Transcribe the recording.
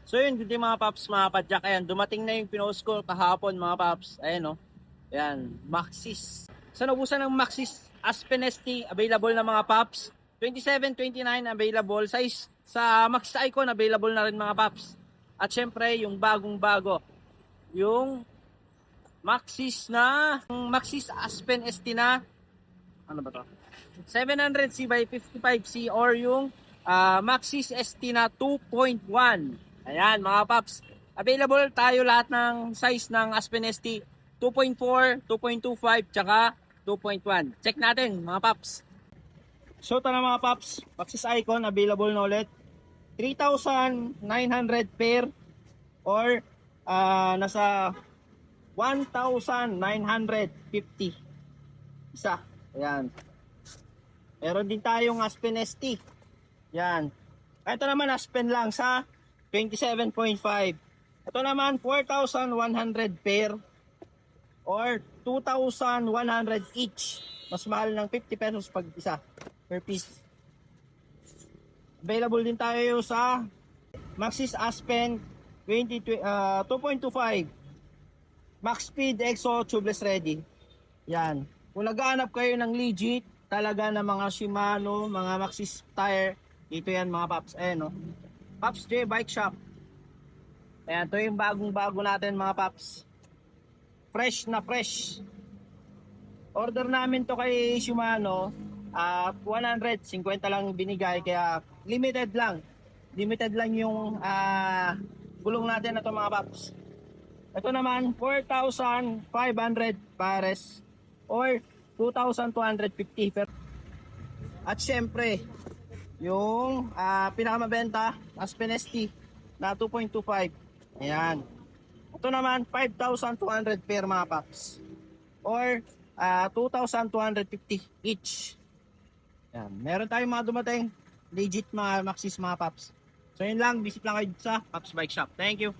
So yun, good day mga paps, mga padyak. Ayan, dumating na yung pinost ko kahapon mga paps. Ayan o. Ayan, Maxxis. So naubusan ng Maxxis Aspen ST, available na mga paps. 27, 29 available. Size sa Maxxis Icon, available na rin mga paps. At syempre, yung bagong-bago. Yung Maxxis Aspen ST na, ano ba to? 700C by 55C or yung Maxxis ST na 2.1. Ayan mga paps. Available tayo lahat ng size ng Aspen ST 2.4, 2.25, tsaka 2.1. Check natin mga paps. So ito na mga paps. Maxxis Icon available na ulit. 3,900 pair or nasa 1,950 isa. Ayan. Meron din tayong Aspen ST. Yan. Ito naman Aspen lang sa 27.5. Ito naman 4,100 pair or 2,100 each. Mas mahal ng 50 pesos pag isa per piece. Available din tayo sa Maxxis Aspen 2.25 Max Speed EXO tubeless ready. Yan. Kung naghahanap kayo ng legit talaga ng mga Shimano, mga Maxxis tire, dito yan mga paps. Ayan o. Paps J Bike Shop. Ayan, ito yung bagong-bago natin mga paps. Fresh na fresh. Order namin to kay Shimano. 150 lang binigay, kaya limited lang. Limited lang yung gulong natin na to mga paps. Ito naman 4,500 pares or 2,250. At syempre, yung pinakamabenta, Aspen ST na 2.25. Ayan. Ito naman 5,200 per mga paps or 2,250 each. Ayan. Meron tayong mga dumating legit mga Maxxis mga paps. So yun lang, visit lang kayo sa Paps Bike Shop. Thank you.